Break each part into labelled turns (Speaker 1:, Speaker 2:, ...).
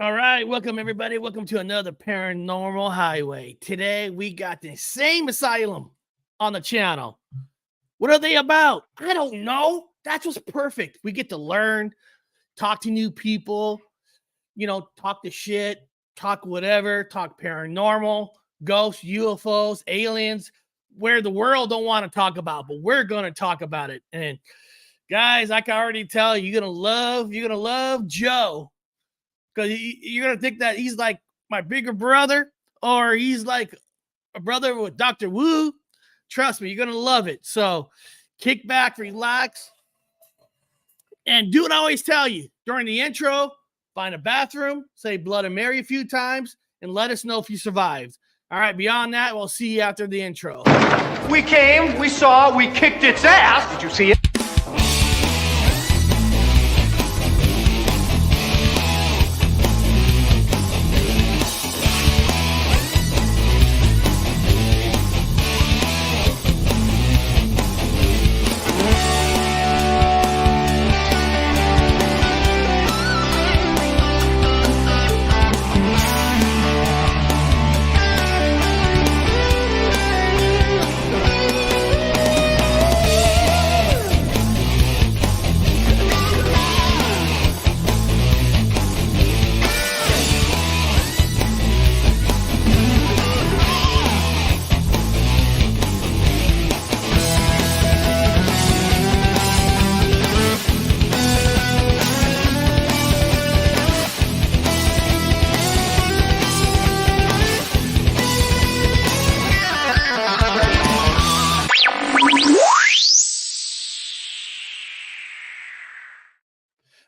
Speaker 1: All right, welcome everybody. Welcome to another Paranormal Highway. Today we got the Insane Asylum on the channel. What are they about? I don't know. That's what's perfect. We get to learn, talk to new people, talk to shit, talk whatever, talk paranormal, ghosts, UFOs, aliens, where the world don't want to talk about, but we're going to talk about it. And guys, I can already tell you're gonna love Joe because you're gonna think that he's like my bigger brother or he's like a brother with Dr. Wu. Trust me, you're gonna love it. So kick back, relax, and do what I always tell you during the intro. Find a bathroom, say Blood and Mary a few times, and let us know if you survived. All right, beyond that, we'll see you after the intro.
Speaker 2: We came, we saw, we kicked its ass. Did you see it?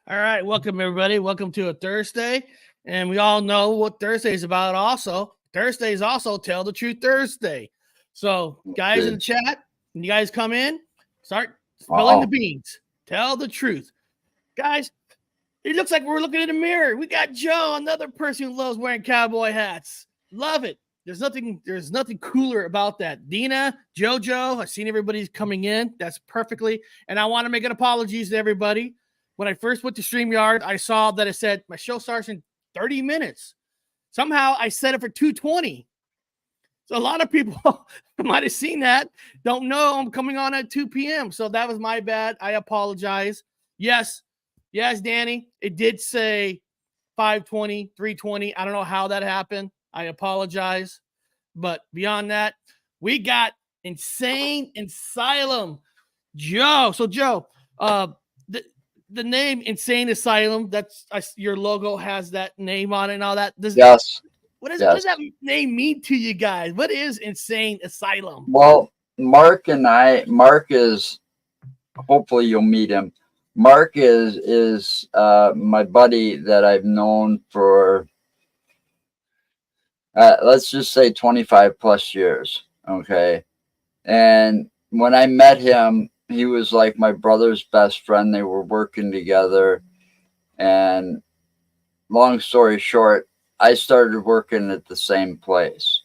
Speaker 1: All right, welcome everybody. Welcome to a Thursday. And we all know what Thursday is about also. Thursday is also Tell the Truth Thursday. So, guys in the chat, when you guys come in, start spilling the beans. Tell the truth. Guys, it looks like we're looking in the mirror. We got Joe, another person who loves wearing cowboy hats. Love it. There's nothing cooler about that. Dina, Jojo, I've seen everybody's coming in. That's perfectly. And I want to make an apologies to everybody. When I first went to StreamYard, I saw that it said my show starts in 30 minutes. Somehow I set it for 2:20. So a lot of people might have seen that. Don't know I'm coming on at 2 p.m. So that was my bad. I apologize. Yes, Danny. It did say 5:20, 3:20. I don't know how that happened. I apologize. But beyond that, we got Insane Asylum. Joe. So Joe, the name Insane Asylum, that's your logo has that name on it and all that.
Speaker 3: Yes.
Speaker 1: What does that name mean to you guys? What is Insane Asylum?
Speaker 3: Well, Mark is, hopefully you'll meet him. Mark is my buddy that I've known for, let's just say 25 plus years. Okay. And when I met him, he was like my brother's best friend. They were working together. And long story short, I started working at the same place.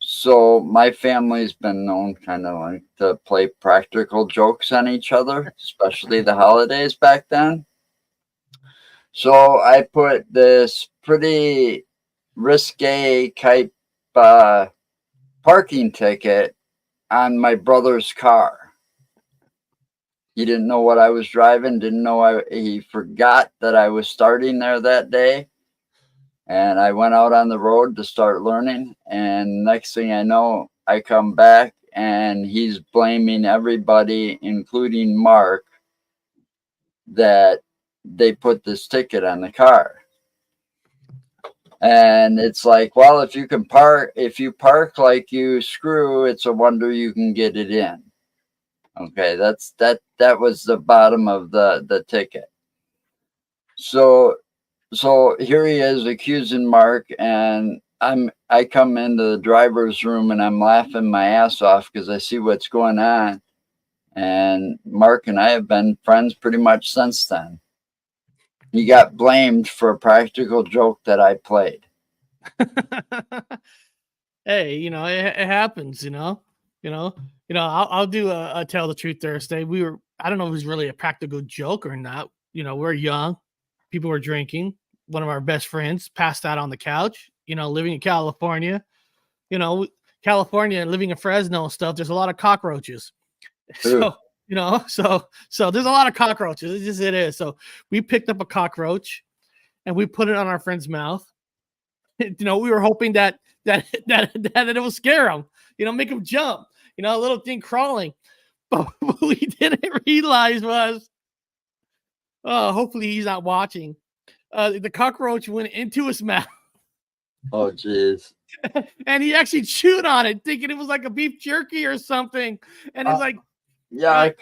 Speaker 3: So my family's been known kind of like to play practical jokes on each other, especially the holidays back then. So I put this pretty risque type parking ticket on my brother's car. He didn't know what I was driving, didn't know he forgot that I was starting there that day. And I went out on the road to start learning. And next thing I know, I come back and he's blaming everybody, including Mark, that they put this ticket on the car. And it's like, well, if you park like you screw, it's a wonder you can get it in. Okay, that was the bottom of the ticket. So here he is accusing Mark, and I come into the driver's room and I'm laughing my ass off because I see what's going on. And Mark and I have been friends pretty much since then. He got blamed for a practical joke that I played.
Speaker 1: Hey, it happens, I'll do a Tell the Truth Thursday. I don't know if it was really a practical joke or not. We're young. People were drinking. one of our best friends, passed out on the couch. Living in California, California, living in Fresno and stuff. There's a lot of cockroaches. So so there's a lot of cockroaches. It is. So we picked up a cockroach and we put it on our friend's mouth. We were hoping that it will scare him, make him jump, a little thing crawling. But what we didn't realize was, hopefully he's not watching. The cockroach went into his mouth.
Speaker 3: Oh, jeez.
Speaker 1: And he actually chewed on it, thinking it was like a beef jerky or something. And it's like,
Speaker 3: yuck.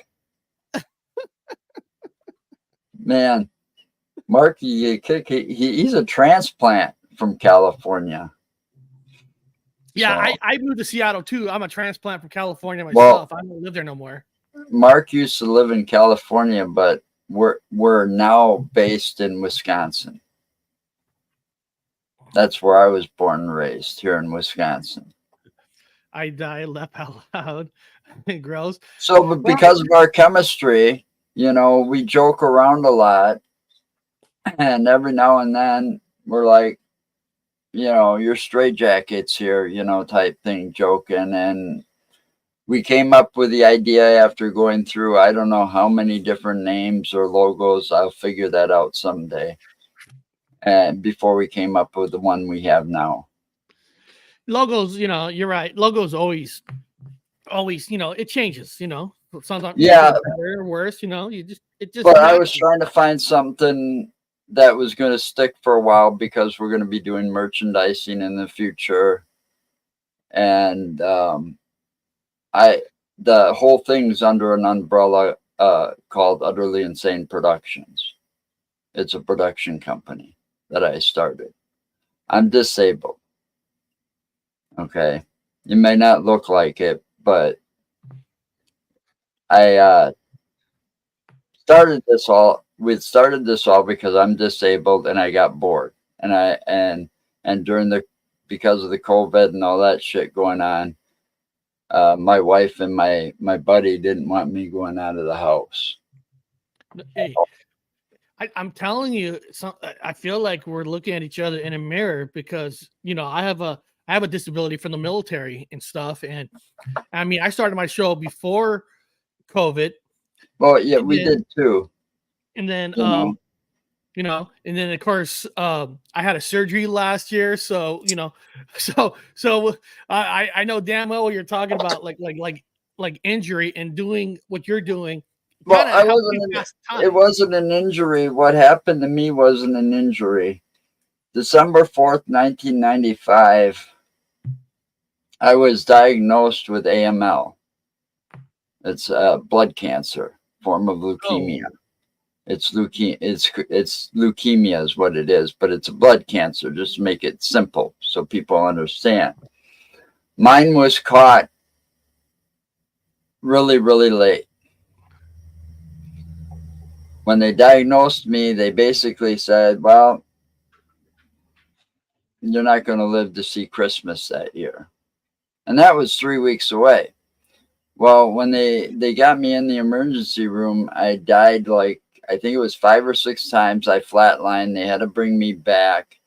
Speaker 3: Man, Mark, he's a transplant from California.
Speaker 1: Yeah, so. I moved to Seattle too. I'm a transplant from California myself. I don't live there no more.
Speaker 3: Mark used to live in California, but we're now based in Wisconsin. That's where I was born and raised, here in Wisconsin.
Speaker 1: I laugh out loud. Gross.
Speaker 3: So, but because of our chemistry, we joke around a lot, and every now and then we're like, your straitjackets here, type thing, joking. And we came up with the idea after going through, I don't know how many different names or logos. I'll figure that out someday. And before we came up with the one we have now.
Speaker 1: Logos, you're right. Logos always, it changes, sometimes better or worse,
Speaker 3: But I was trying to find something that was going to stick for a while, because we're going to be doing merchandising in the future. And the whole thing's under an umbrella called Utterly Insane Productions. It's a production company that I started. I'm disabled. Okay. You may not look like it, but I started this all because I'm disabled and I got bored. And during because of the COVID and all that shit going on, my wife and my buddy didn't want me going out of the house.
Speaker 1: Hey, I'm telling you, I feel like we're looking at each other in a mirror, because I have a disability from the military and stuff, and I mean I started my show before COVID.
Speaker 3: Well, yeah, we did too.
Speaker 1: And then and then of course I had a surgery last year, so I know damn well what you're talking about, like injury and doing what you're doing.
Speaker 3: Well, it wasn't an injury. What happened to me wasn't an injury. December 4th, 1995, I was diagnosed with AML. It's blood cancer, form of leukemia. Oh. It's leukemia. It's leukemia is what it is, but it's a blood cancer, just to make it simple so people understand. Mine was caught really, really late. When they diagnosed me, they basically said, well, you're not going to live to see Christmas that year. And that was 3 weeks away. Well, when they got me in the emergency room, I died I think it was 5 or 6 times. I flatlined. They had to bring me back.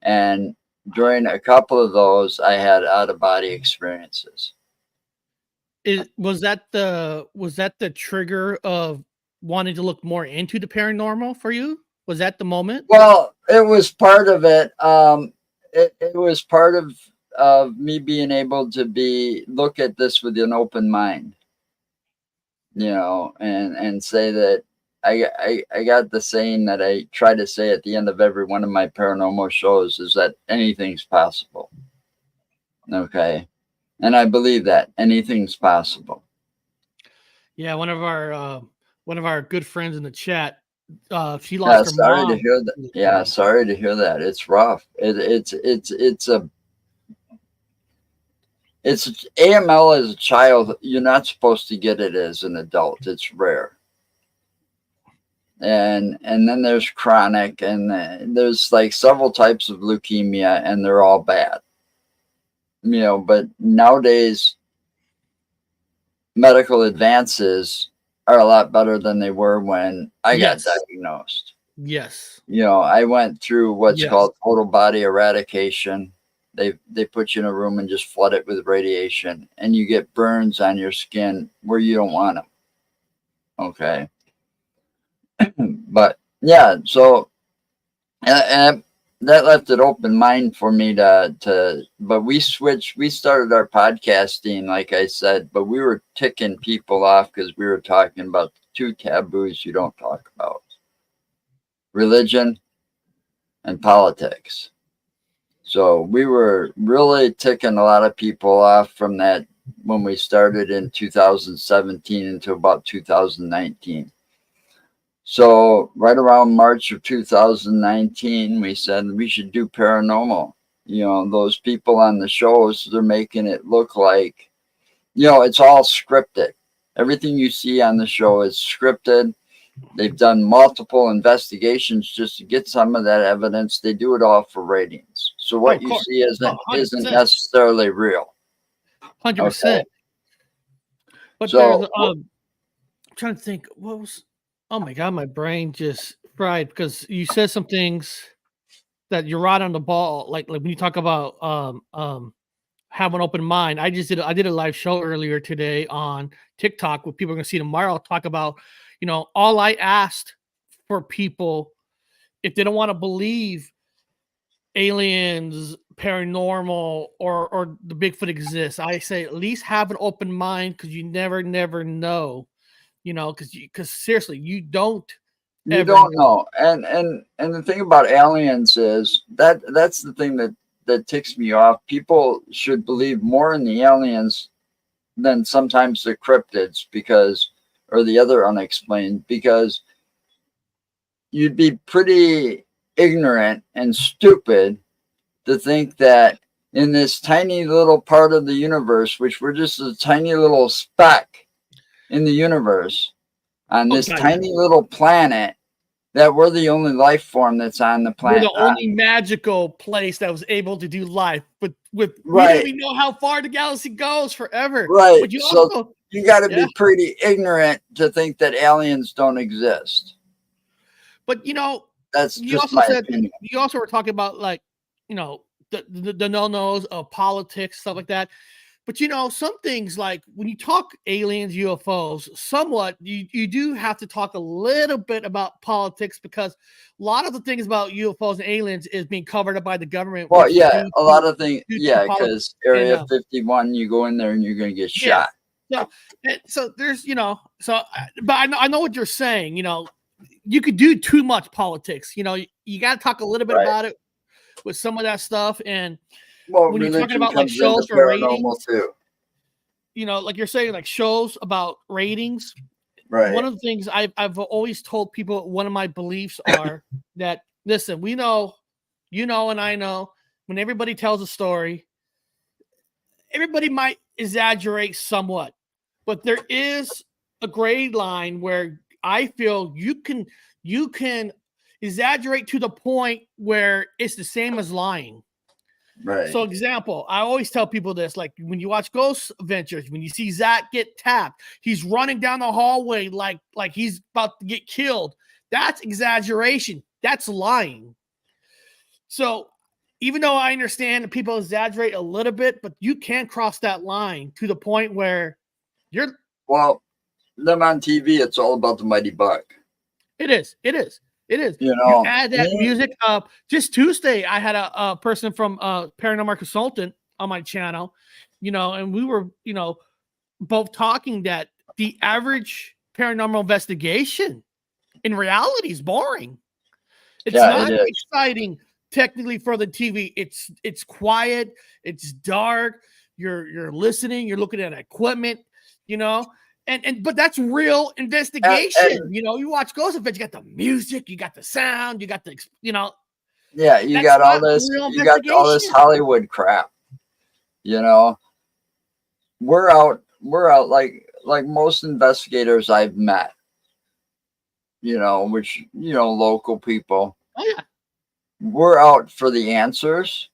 Speaker 3: And during a couple of those, I had out-of-body experiences.
Speaker 1: Was that the trigger of wanting to look more into the paranormal for you? Was that the moment?
Speaker 3: Well, it was part of it. It was part of me being able to look at this with an open mind, and say that I got the saying that I try to say at the end of every one of my paranormal shows, is that anything's possible. Okay. And I believe that anything's possible.
Speaker 1: Yeah. One of our good friends in the chat, she lost her mom.
Speaker 3: Sorry to hear that. Yeah. Sorry to hear that. It's rough. It's AML as a child. You're not supposed to get it as an adult. It's rare. And then there's chronic, and there's several types of leukemia, and they're all bad. But nowadays medical advances are a lot better than they were when I got diagnosed.
Speaker 1: Yes.
Speaker 3: You know, I went through what's
Speaker 1: Yes.
Speaker 3: called total body eradication. They put you in a room and just flood it with radiation, and you get burns on your skin where you don't want them. Okay. But yeah, so and that left it open mind for me to but we started our podcasting, like I said, but we were ticking people off because we were talking about two taboos you don't talk about: religion and politics. So we were really ticking a lot of people off from that when we started in 2017 until about 2019. So right around March of 2019, we said we should do paranormal. You know, those people on the shows, they're making it look like, you know, it's all scripted. Everything you see on the show is scripted. They've done multiple investigations just to get some of that evidence. They do it all for ratings. So what you see isn't necessarily real.
Speaker 1: 100%.
Speaker 3: Okay.
Speaker 1: But
Speaker 3: So,
Speaker 1: there's I'm trying to think what was. Oh my God, my brain just fried because you said some things that you're right on the ball. Like when you talk about have an open mind. I did a live show earlier today on TikTok, what people are gonna see tomorrow. I'll talk about, you know, all I asked for people, if they don't want to believe aliens, paranormal, or the Bigfoot exists, I say at least have an open mind, because you never know. You know, because seriously, you don't
Speaker 3: know. And the thing about aliens is that's the thing that ticks me off. People should believe more in the aliens than sometimes the cryptids, or the other unexplained, because you'd be pretty ignorant and stupid to think that in this tiny little part of the universe, which we're just a tiny little speck in the universe, on this tiny little planet, that we're the only life form that's on the planet.
Speaker 1: We're the only magical place that was able to do life. But we don't even know how far the galaxy goes forever.
Speaker 3: Right.
Speaker 1: But
Speaker 3: you got to be pretty ignorant to think that aliens don't exist.
Speaker 1: But you know,
Speaker 3: that's just my opinion.
Speaker 1: You also were talking about, like, you know, the no-nos of politics, stuff like that. But you know, some things, like when you talk aliens, UFOs, somewhat you do have to talk a little bit about politics, because a lot of the things about UFOs and aliens is being covered up by the government.
Speaker 3: Well, yeah, a lot of things, because Area 51, you go in there and you're going to get shot.
Speaker 1: So there's, you know, but I know what you're saying. You know, you could do too much politics. You know, you got to talk a little bit about it with some of that stuff. And when you're talking about like shows for ratings,
Speaker 3: too.
Speaker 1: You know, like you're saying, like shows about ratings.
Speaker 3: Right.
Speaker 1: One of the things I've always told people, one of my beliefs are that, listen, we know, you know, and I know, when everybody tells a story, everybody might exaggerate somewhat, but there is a gray line where I feel you can exaggerate to the point where it's the same as lying.
Speaker 3: Right.
Speaker 1: So, example, I always tell people this, like when you watch Ghost Adventures, when you see Zach get tapped, he's running down the hallway like he's about to get killed. That's exaggeration. That's lying. So, even though I understand that people exaggerate a little bit, but you can cross that line to the point where you're.
Speaker 3: Well, them on TV, it's all about the mighty buck.
Speaker 1: It is. You know, you add that music up. Just Tuesday, I had a person from Paranormal Consultant on my channel, you know, and we were, you know, both talking that the average paranormal investigation in reality is boring. It's not exciting technically for the TV. It's quiet, it's dark, you're listening, you're looking at equipment, you know. But that's real investigation. You know, you watch Ghost Adventures, you got the music, you got the sound, you got the, you know.
Speaker 3: Yeah, you got all this Hollywood crap. You know, we're out like most investigators I've met. You know, which, you know, local people.
Speaker 1: Oh yeah.
Speaker 3: We're out for the answers,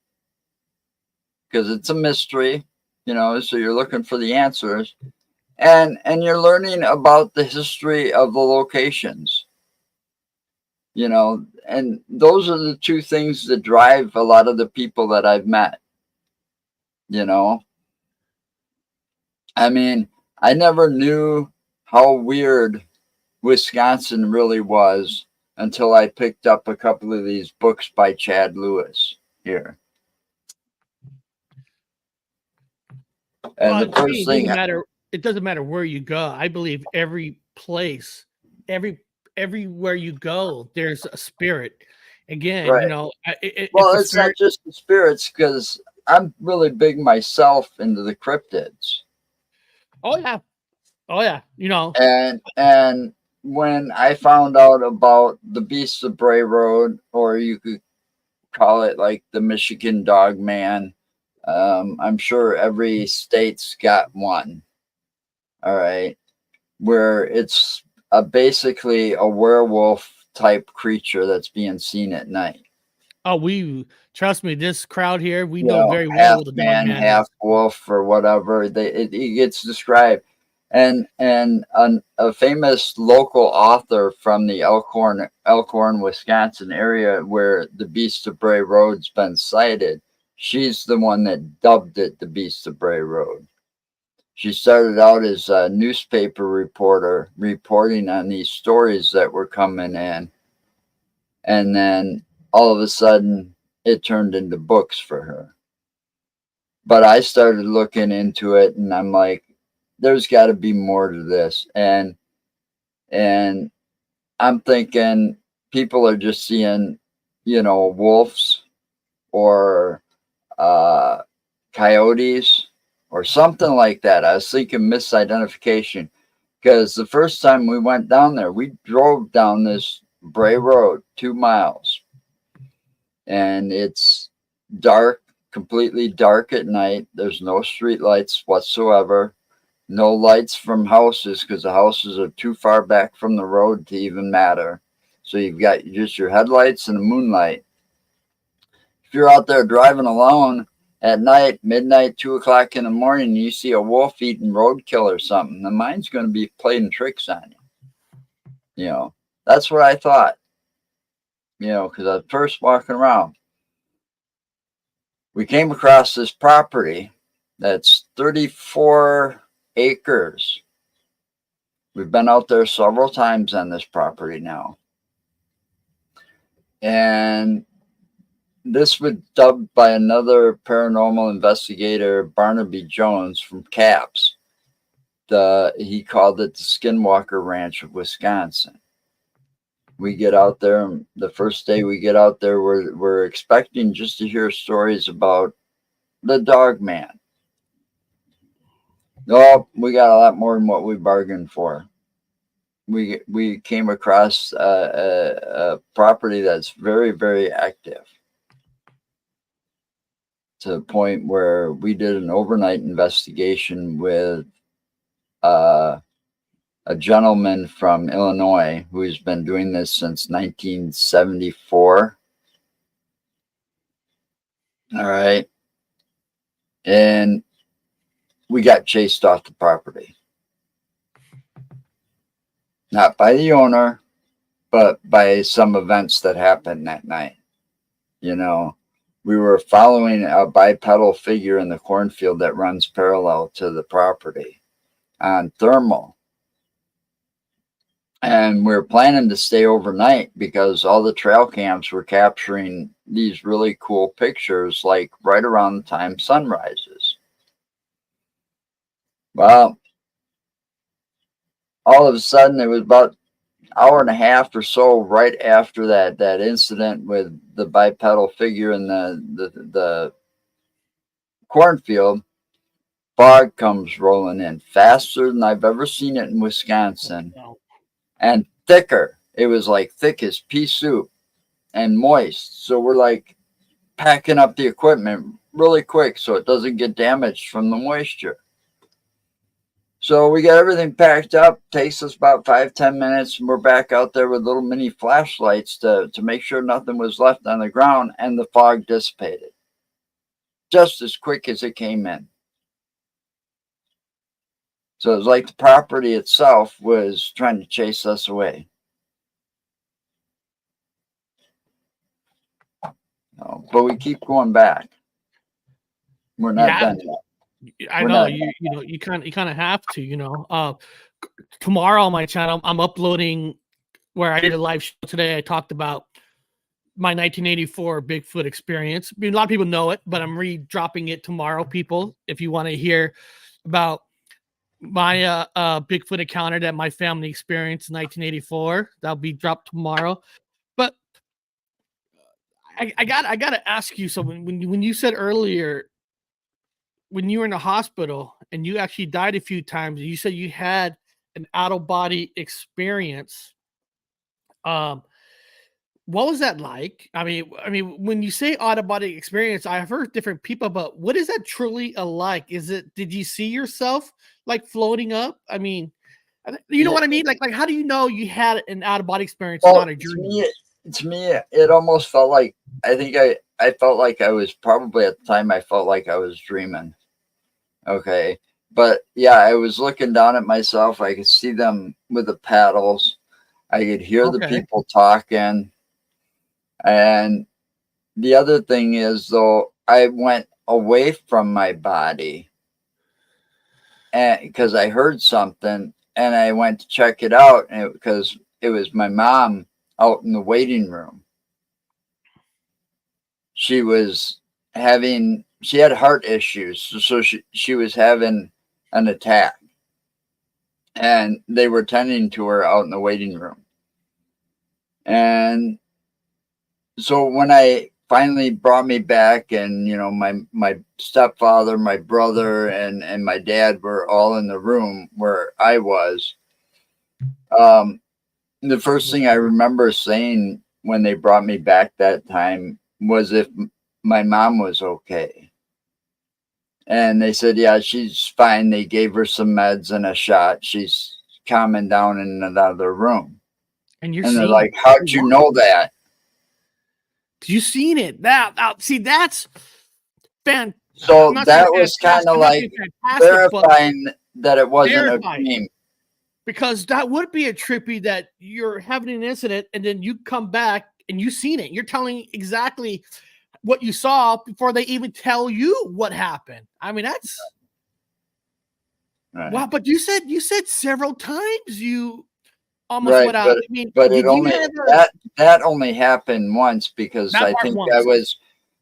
Speaker 3: because it's a mystery, you know, so you're looking for the answers. And you're learning about the history of the locations. you know, and those are the two things that drive a lot of the people that I've met, you know. I mean, I never knew how weird Wisconsin really was until I picked up a couple of these books by Chad Lewis here. And
Speaker 1: Well,
Speaker 3: the
Speaker 1: to me,
Speaker 3: first thing,
Speaker 1: it doesn't matter where you go. I believe every place, everywhere you go, there's a spirit. Again,
Speaker 3: right?
Speaker 1: if
Speaker 3: Well,
Speaker 1: the
Speaker 3: it's not
Speaker 1: spirit,
Speaker 3: just the spirits, because I'm really big myself into the cryptids.
Speaker 1: oh yeah, oh yeah,
Speaker 3: And when I found out about the Beasts of Bray Road, or you could call it like the Michigan Dog Man, I'm sure every state's got one. All right, where it's basically a werewolf type creature that's being seen at night.
Speaker 1: oh, we trust me, this crowd here, we
Speaker 3: You
Speaker 1: know
Speaker 3: know,
Speaker 1: very well
Speaker 3: half
Speaker 1: what the dog
Speaker 3: man,
Speaker 1: man is.
Speaker 3: half wolf, or whatever. It gets described, and a famous local author from the Elkhorn, Wisconsin area, where the Beast of Bray Road's been sighted. She's the one that dubbed it the Beast of Bray Road. She started out as a newspaper reporter, reporting on these stories that were coming in, and then all of a sudden it turned into books for her. But I started looking into it, and I'm like, there's got to be more to this. And I'm thinking people are just seeing, wolves or coyotes or something like that. I was thinking misidentification, because the first time we went down there, we drove down this Bray Road 2 miles, and it's dark, completely dark at night. There's no street lights whatsoever, no lights from houses, because the houses are too far back from the road to even matter. So you've got just your headlights and the moonlight. If you're out there driving alone at night, midnight, 2 o'clock in the morning, and you see a wolf eating roadkill or something, the mind's going to be playing tricks on you. That's what I thought, because I was first walking around. We came across this property that's 34 acres. We've been out there several times on this property now. And this was dubbed by another paranormal investigator, Barnaby Jones from CAPS. He called it the Skinwalker Ranch of Wisconsin. We get out there, and the first day we get out there, we're expecting just to hear stories about the dog man. No, we got a lot more than what we bargained for. We came across a property that's very, very active, to the point where we did an overnight investigation with a gentleman from Illinois who's been doing this since 1974. All right. And we got chased off the property. Not by the owner, but by some events that happened that night. We were following a bipedal figure in the cornfield that runs parallel to the property on thermal. And we were planning to stay overnight because all the trail cams were capturing these really cool pictures, like right around the time sun rises. Well, all of a sudden, it was about an hour and a half or so right after that incident with the bipedal figure in the cornfield. Fog comes rolling in faster than I've ever seen it in Wisconsin, and thicker. It was like thick as pea soup and moist. So we're like packing up the equipment really quick so it doesn't get damaged from the moisture. So we got everything packed up. Takes us about 5-10 minutes, and we're back out there with little mini flashlights to make sure nothing was left on the ground, and the fog dissipated just as quick as it came in. So it was like the property itself was trying to chase us away. But we keep going back. We're not done yet.
Speaker 1: I
Speaker 3: We're
Speaker 1: know
Speaker 3: not
Speaker 1: you kind of have to. Tomorrow on my channel, I'm uploading where I did a live show today. I talked about my 1984 Bigfoot experience. I mean, a lot of people know it, but I'm re-dropping it tomorrow, people. If you want to hear about my Bigfoot encounter that my family experienced in 1984, that'll be dropped tomorrow. But I gotta ask you. So when you said earlier, when you were in the hospital and you actually died a few times, you said you had an out of body experience. What was that like? I mean, when you say out of body experience, I've heard different people, but what is that truly like? Did you see yourself like floating up? I mean, you know what I mean? Like, how do you know you had an out of body experience,
Speaker 3: Well,
Speaker 1: not a dream?
Speaker 3: to me, it almost felt like, I felt like I was probably at the time, I felt like I was dreaming. Okay. But yeah, I was looking down at myself. I could see them with the paddles. I could hear the
Speaker 1: Okay.
Speaker 3: people talking. And the other thing is, though, I went away from my body and because I heard something and I went to check it out, and because it was my mom out in the waiting room. She had heart issues, so she was having an attack, and they were tending to her out in the waiting room. And so when I finally brought me back, and my stepfather, my brother, and my dad were all in the room where I was, the first thing I remember saying when they brought me back that time was if my mom was okay. And they said, yeah, she's fine. They gave her some meds and a shot. She's calming down in another room.
Speaker 1: And you're
Speaker 3: And they're
Speaker 1: seeing
Speaker 3: like, how'd you know that?
Speaker 1: You seen it? See, that's fan.
Speaker 3: So
Speaker 1: I'm not saying
Speaker 3: that was kind
Speaker 1: fantastic.
Speaker 3: of
Speaker 1: I'm not
Speaker 3: like
Speaker 1: saying fantastic, but
Speaker 3: verifying that it wasn't a
Speaker 1: verified.
Speaker 3: dream.
Speaker 1: Because that would be a trippy that you're having an incident and then you come back and you seen it. You're telling exactly what you saw before they even tell you what happened. I mean, that's
Speaker 3: Right.
Speaker 1: wow. But you said several times you almost
Speaker 3: Right,
Speaker 1: went out. I mean,
Speaker 3: but it
Speaker 1: did you
Speaker 3: only
Speaker 1: have
Speaker 3: that only happened once, because
Speaker 1: that part once?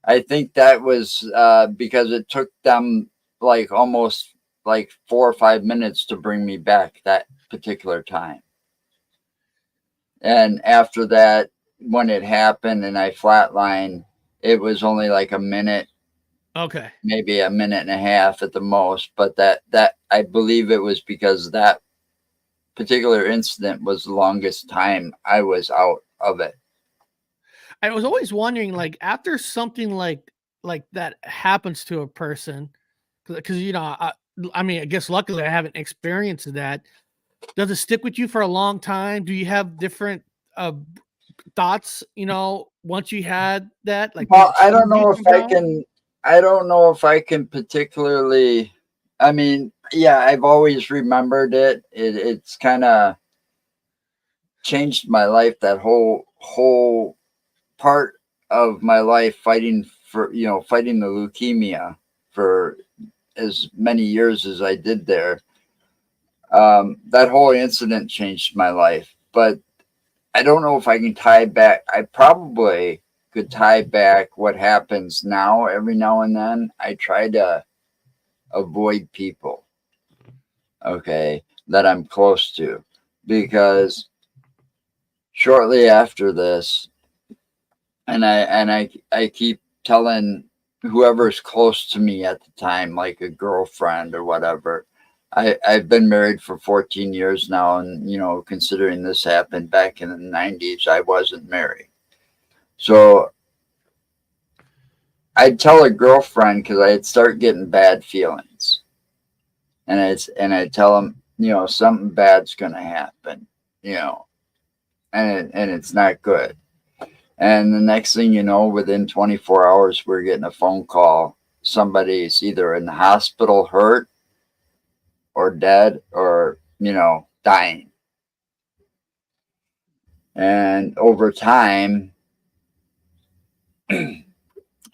Speaker 3: I think that was because it took them like almost like 4 or 5 minutes to bring me back that particular time. And after that, when it happened and I flatlined, it was only like a minute,
Speaker 1: Okay.
Speaker 3: maybe a minute and a half at the most. But that I believe it was because that particular incident was the longest time I was out of it.
Speaker 1: I was always wondering, like, after something like that happens to a person, because I mean, I guess luckily I haven't experienced that. Does it stick with you for a long time? Do you have different thoughts? Once you had that, like, did
Speaker 3: Well,
Speaker 1: it change you somehow?
Speaker 3: I don't know if I can particularly, I mean, yeah, I've always remembered it. It's kind of changed my life, that whole part of my life, fighting fighting the leukemia for as many years as I did there. That whole incident changed my life, but I don't know if I can tie back. I probably could tie back what happens now. Every now and then, I try to avoid people, okay, that I'm close to, because shortly after this, and I keep telling whoever's close to me at the time, like a girlfriend or whatever. I've been married for 14 years now, and considering this happened back in the 90s, I wasn't married. So I'd tell a girlfriend, because I'd start getting bad feelings, and I'd tell them, something bad's gonna happen, and it's not good. And the next thing you know, within 24 hours, we're getting a phone call. Somebody's either in the hospital, hurt, or dead, or dying. And over time,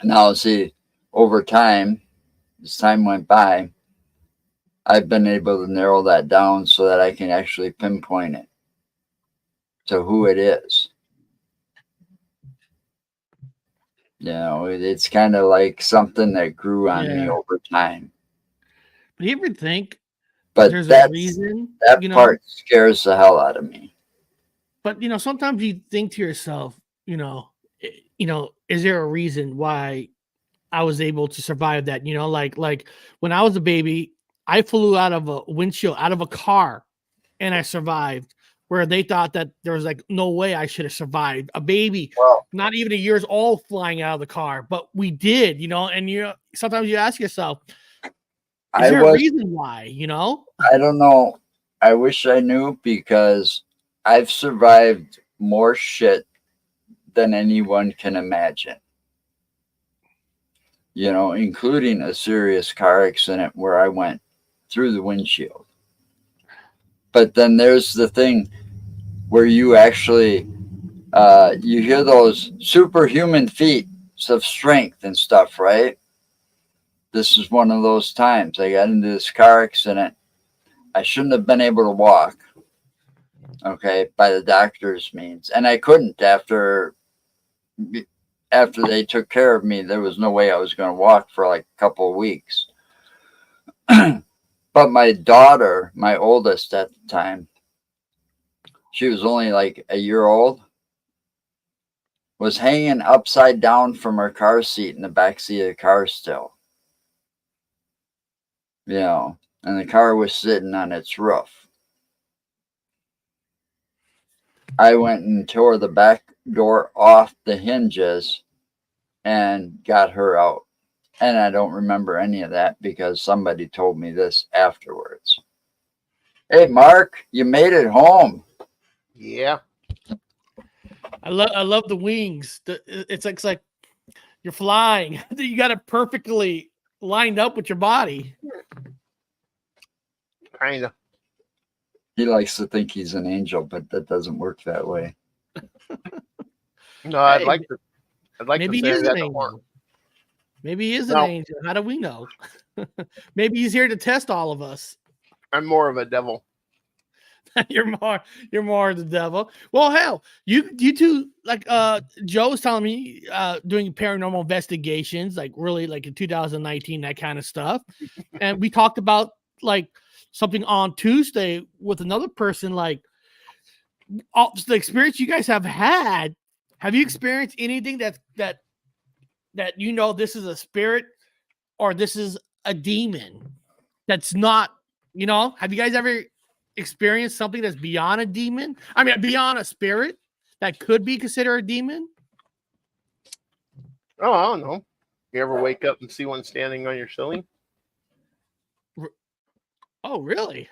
Speaker 3: Now, see, over time, as time went by, I've been able to narrow that down so that I can actually pinpoint it to who it is. You know, it's kind of like something that grew on me over time.
Speaker 1: But you ever think
Speaker 3: But
Speaker 1: there's a reason?
Speaker 3: That part scares the hell out of me.
Speaker 1: But sometimes you think to yourself, is there a reason why I was able to survive that? Like when I was a baby, I flew out of a windshield, out of a car, and I survived. Where they thought that there was like no way I should have survived. A baby, not even a years old, flying out of the car, but we did. And sometimes you ask yourself, is there a reason why?
Speaker 3: I don't know. I wish I knew, because I've survived more shit than anyone can imagine. Including a serious car accident where I went through the windshield. But then there's the thing where you actually, you hear those superhuman feats of strength and stuff, right? This is one of those times. I got into this car accident. I shouldn't have been able to walk, okay, by the doctor's means. And I couldn't after they took care of me. There was no way I was going to walk for like a couple of weeks. But my daughter, my oldest at the time, she was only like a year old, was hanging upside down from her car seat in the back seat of the car still. And the car was sitting on its roof. I went and tore the back door off the hinges and got her out. And I don't remember any of that because somebody told me this afterwards. Hey, Mark, you made it home.
Speaker 4: Yeah.
Speaker 1: I love the wings. It's like you're flying. You got it perfectly lined up with your body.
Speaker 4: Kind of.
Speaker 3: He likes to think he's an angel, but that doesn't work that way.
Speaker 4: No, I'd like to
Speaker 1: Maybe
Speaker 4: say
Speaker 1: he is
Speaker 4: that
Speaker 1: an angel. Maybe he is an angel. How do we know? Maybe he's here to test all of us.
Speaker 4: I'm more of a devil.
Speaker 1: You're more the devil. Well, hell, you two, like Joe was telling me, doing paranormal investigations, like really like in 2019, that kind of stuff. And we talked about like something on Tuesday with another person, like all the experience you guys have had. Have you experienced anything that this is a spirit or this is a demon that's not, have you guys ever experienced something that's beyond a demon? I mean, beyond a spirit that could be considered a demon?
Speaker 4: Oh, I don't know. You ever wake up and see one standing on your ceiling?
Speaker 1: Oh, really?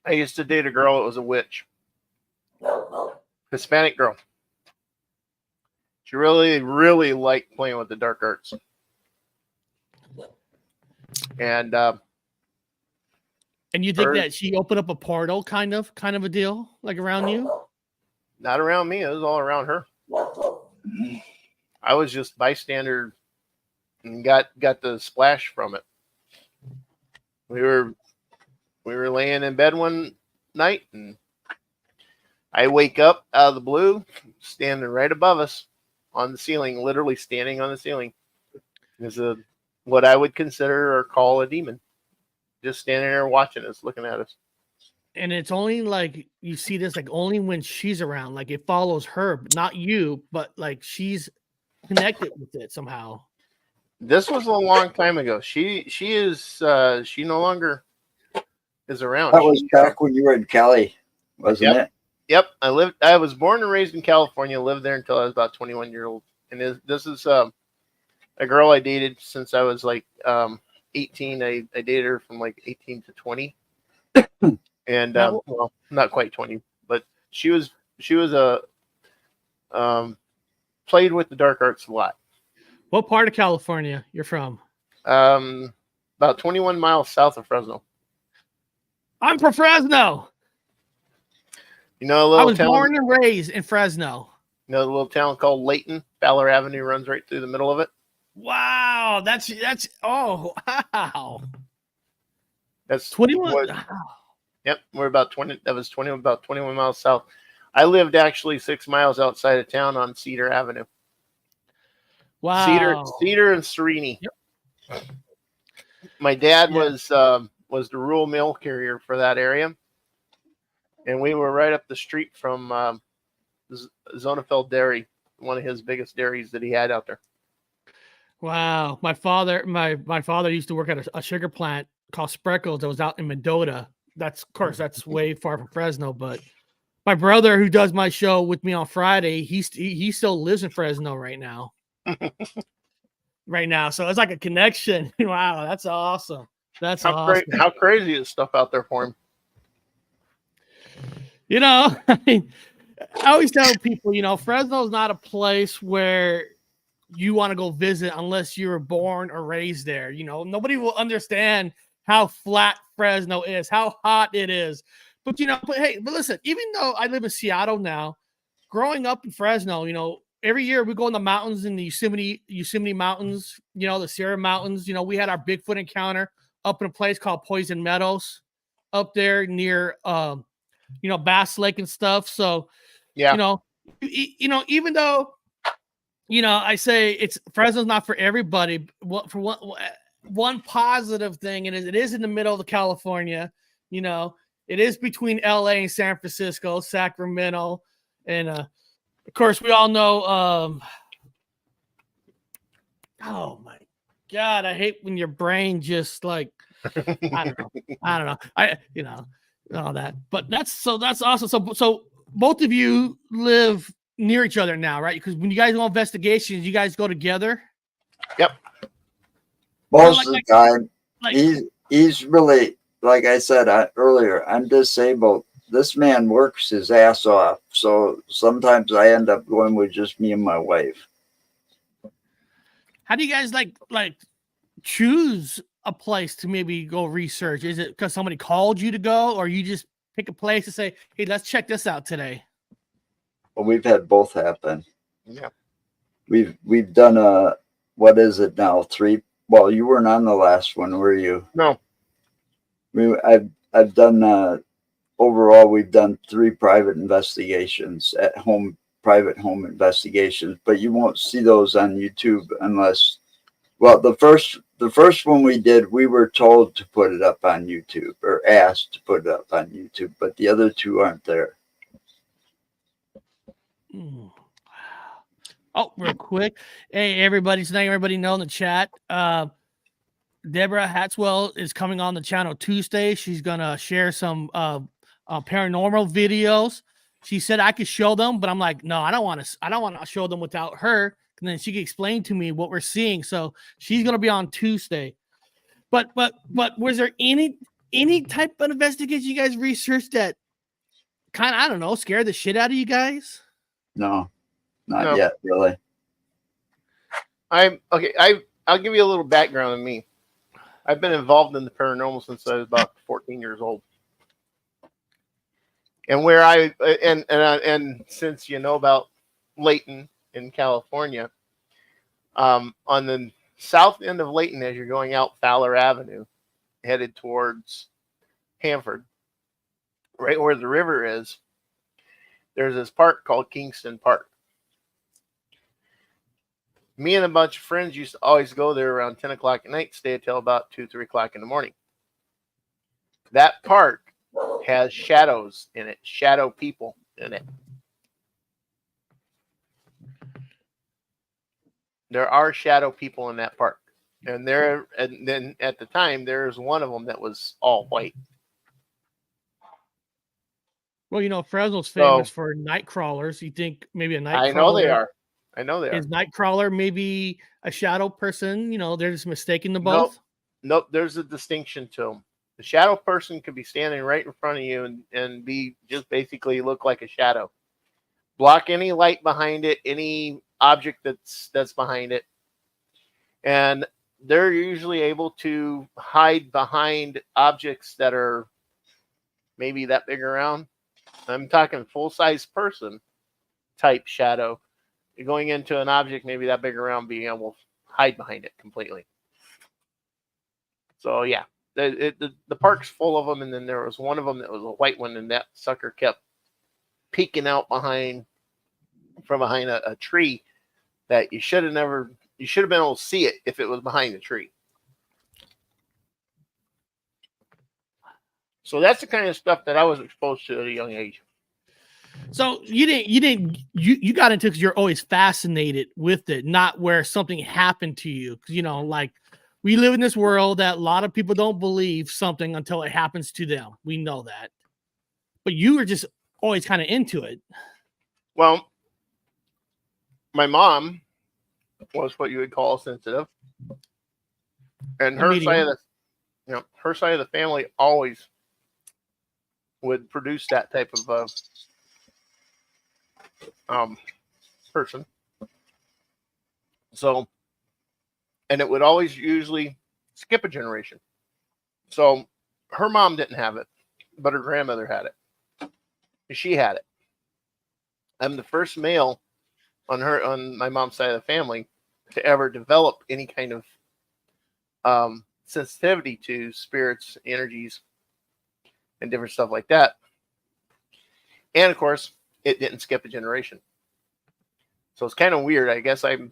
Speaker 4: I used to date a girl that was a witch. Hispanic girl. She really, really liked playing with the dark arts. And
Speaker 1: you think that she opened up a portal kind of a deal, like around you?
Speaker 4: Not around me. It was all around her. I was just bystander and got the splash from it. We were laying in bed one night, and I wake up out of the blue, standing right above us on the ceiling, literally standing on the ceiling. There's what I would consider or call a demon, just standing there watching us, looking at us.
Speaker 1: And it's only like you see this like only when she's around, like it follows her, not you, but like she's connected with it somehow.
Speaker 4: This was a long time ago. She no longer is around.
Speaker 3: That was back when you were in Cali, wasn't it?
Speaker 4: Yep. I was born and raised in California, lived there until I was about 21 years old. And this is a girl I dated since I was like 18. I dated her from like 18 to 20. And well, not quite 20, but she was a played with the dark arts a lot.
Speaker 1: What part of California you're from?
Speaker 4: About 21 miles south of Fresno.
Speaker 1: I'm from Fresno.
Speaker 4: You know, a little
Speaker 1: I was born and raised in Fresno.
Speaker 4: You know, the little town called Layton, Fowler Avenue runs right through the middle of it.
Speaker 1: Wow, that's oh wow.
Speaker 4: That's
Speaker 1: 21.
Speaker 4: Yep, we're about 20. That was 20, about 21 miles south. I lived actually 6 miles outside of town on Cedar Avenue.
Speaker 1: Wow.
Speaker 4: Cedar and Serini.
Speaker 1: Yep.
Speaker 4: My dad was the rural mail carrier for that area, and we were right up the street from Zonafeld Dairy, one of his biggest dairies that he had out there.
Speaker 1: Wow. My father used to work at a sugar plant called Spreckles that was out in Mendota. That's way far from Fresno, but my brother who does my show with me on Friday, he still lives in Fresno right now. So it's like a connection. Wow, that's awesome. That's awesome.
Speaker 4: How crazy is stuff out there for him?
Speaker 1: I mean, I always tell people, Fresno is not a place where you want to go visit unless you were born or raised there. Nobody will understand how flat Fresno is, how hot it is. But listen, even though I live in Seattle now, growing up in Fresno, every year we go in the mountains, in the Yosemite Mountains, the Sierra Mountains. We had our Bigfoot encounter up in a place called Poison Meadows up there near Bass Lake and stuff. So even though I say it's Fresno's not for everybody. For one positive thing, and it is in the middle of California. It is between LA and San Francisco, Sacramento, and of course we all know. Oh my God, I hate when your brain just like I don't know. All that. But that's awesome. So both of you live near each other now, right? Because when you guys go on investigations, you guys go together.
Speaker 4: Yep.
Speaker 3: Most of the time, he's really, like I said earlier, I'm disabled. This man works his ass off. So sometimes I end up going with just me and my wife.
Speaker 1: How do you guys like choose a place to maybe go research? Is it because somebody called you to go, or you just pick a place to say, hey, let's check this out today?
Speaker 3: Well, we've had both happen.
Speaker 4: Yeah.
Speaker 3: We've done what is it now? 3. Well, you weren't on the last one, were you?
Speaker 4: No.
Speaker 3: I've done overall we've done 3 private investigations at home, private home investigations, but you won't see those on YouTube unless, well, the first one we did, we were told to put it up on YouTube or asked to put it up on YouTube, but the other 2 aren't there.
Speaker 1: Oh, real quick. Hey, everybody. So now everybody know in the chat. Deborah Hatswell is coming on the channel Tuesday. She's going to share some paranormal videos. She said I could show them, but I'm like, no, I don't want to show them without her. And then she can explain to me what we're seeing. So she's going to be on Tuesday. But was there any type of investigation you guys researched that kind of, I don't know, scared the shit out of you guys?
Speaker 3: No, not yet, really.
Speaker 4: I'll give you a little background on me. I've been involved in the paranormal since I was about 14 years old. And and since you know about Layton in California, on the south end of Layton, as you're going out Fowler Avenue, headed towards Hanford, right where the river is, there's this park called Kingston Park. Me and a bunch of friends used to always go there around 10 o'clock at night, stay until about 2, 3 o'clock in the morning. That park has shadows in it, shadow people in it. There are shadow people in that park. And then at the time, there's one of them that was all white.
Speaker 1: Well, Fresno's famous for night crawlers. You think maybe a night crawler?
Speaker 4: I know they are. Is
Speaker 1: Nightcrawler maybe a shadow person? They're just mistaking the both?
Speaker 4: Nope. There's a distinction to them. The shadow person could be standing right in front of you and be just basically look like a shadow. Block any light behind it, any object that's behind it. And they're usually able to hide behind objects that are maybe that big around. I'm talking full-size person type shadow. going into an object maybe that big around, being able to hide behind it completely. So yeah, the park's full of them, and then there was one of them that was a white one, and that sucker kept peeking out from behind a tree that you should have been able to see it if it was behind the tree. So that's the kind of stuff that I was exposed to at a young age.
Speaker 1: So you got into it because you're always fascinated with it, not where something happened to you. Because, you know, like, we live in this world that a lot of people don't believe something until it happens to them. We know that. But you were just always kind of into it.
Speaker 4: Well, my mom was what you would call sensitive, and her side of the family always would produce that type of person. So, and it would always usually skip a generation. So her mom didn't have it, but her grandmother had it. She had it. I'm the first male on my mom's side of the family to ever develop any kind of sensitivity to spirits, energies, and different stuff like that. And of course, it didn't skip a generation. So it's kind of weird. I guess in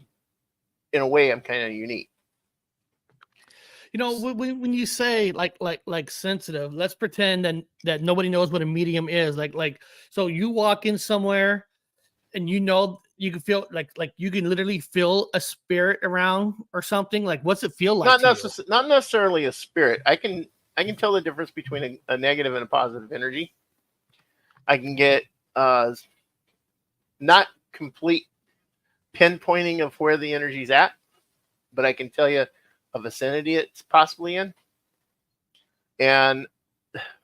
Speaker 4: a way, I'm kind of unique.
Speaker 1: You know, when you say like sensitive, let's pretend that nobody knows what a medium is. So you walk in somewhere, and you know you can feel like you can literally feel a spirit around or something. Like, what's it feel like?
Speaker 4: Not necessarily a spirit. I can tell the difference between a negative and a positive energy. I can get not complete pinpointing of where the energy's at, but I can tell you a vicinity it's possibly in and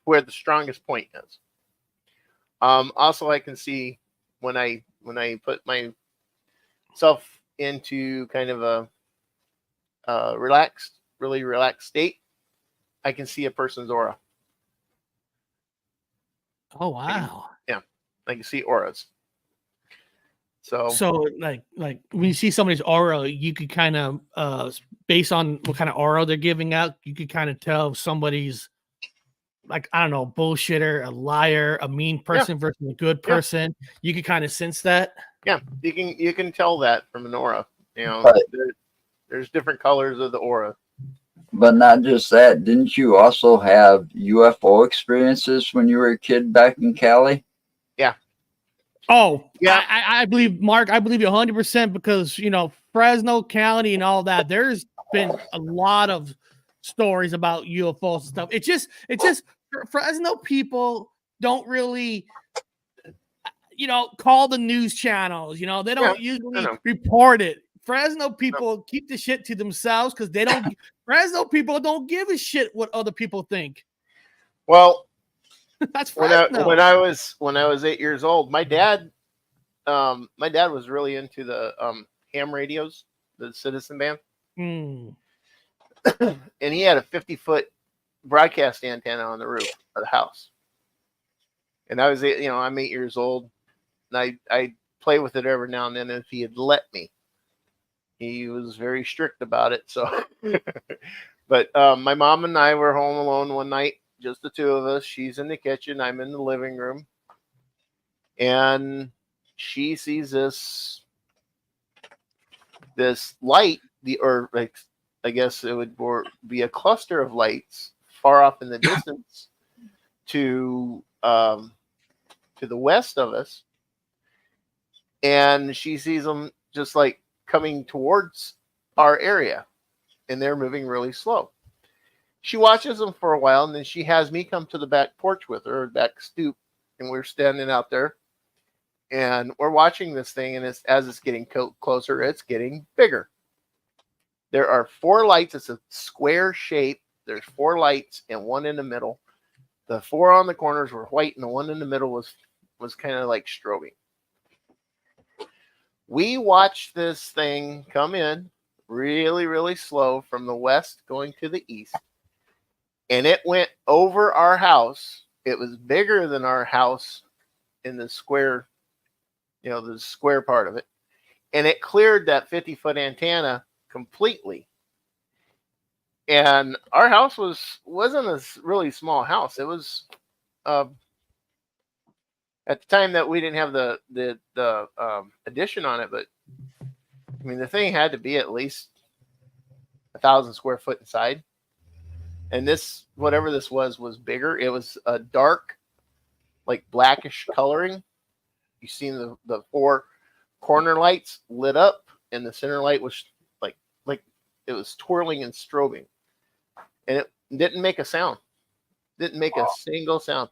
Speaker 4: where the strongest point is. Also, I can see when I put myself into kind of a really relaxed state, I can see a person's aura.
Speaker 1: Oh, wow.
Speaker 4: I can see auras. So
Speaker 1: like when you see somebody's aura, you could kind of based on what kind of aura they're giving out, you could kind of tell if somebody's, like, I don't know, bullshitter, a liar, a mean person versus a good person. You could kind of sense that.
Speaker 4: Yeah, you can tell that from an aura. You know, there's different colors of the aura.
Speaker 3: But not just that. Didn't you also have UFO experiences when you were a kid back in Cali?
Speaker 4: Yeah.
Speaker 1: Oh,
Speaker 4: yeah.
Speaker 1: I believe, Mark, I believe you 100% because, you know, Fresno County and all that, there's been a lot of stories about UFOs and stuff. It's just Fresno people don't really, you know, call the news channels. You know, they don't usually report it. Fresno people keep the shit to themselves because they don't. Fresno people don't give a shit what other people think.
Speaker 4: Well,
Speaker 1: that's Fresno.
Speaker 4: When I was 8 years old, my dad was really into the ham radios, the Citizen band, and he had a 50-foot broadcast antenna on the roof of the house. And I'm 8 years old, and I play with it every now and then. If he had let me, he was very strict about it. So, but my mom and I were home alone one night, just the two of us. She's in the kitchen, I'm in the living room, and she sees this light, I guess it would be a cluster of lights far off in the distance to the west of us, and she sees them just like coming towards our area, and they're moving really slow. She watches them for a while, and then she has me come to the back porch with her, back stoop, and we're standing out there, and we're watching this thing, and as it's getting closer, it's getting bigger. There are 4 lights. It's a square shape. There's 4 lights and one in the middle. The 4 on the corners were white, and the one in the middle was kind of like strobing. We watched this thing come in really, really slow from the west going to the east. And it went over our house. It was bigger than our house in the square, the square part of it. and it cleared that 50-foot antenna completely. And our house wasn't a really small house. It was at the time that we didn't have the addition on it, but I mean the thing had to be at least 1,000 square foot inside. And this, whatever this was bigger. It was a dark, like blackish coloring. You seen the 4 corner lights lit up, and the center light was like it was twirling and strobing, and it didn't make a sound. Didn't make a single sound.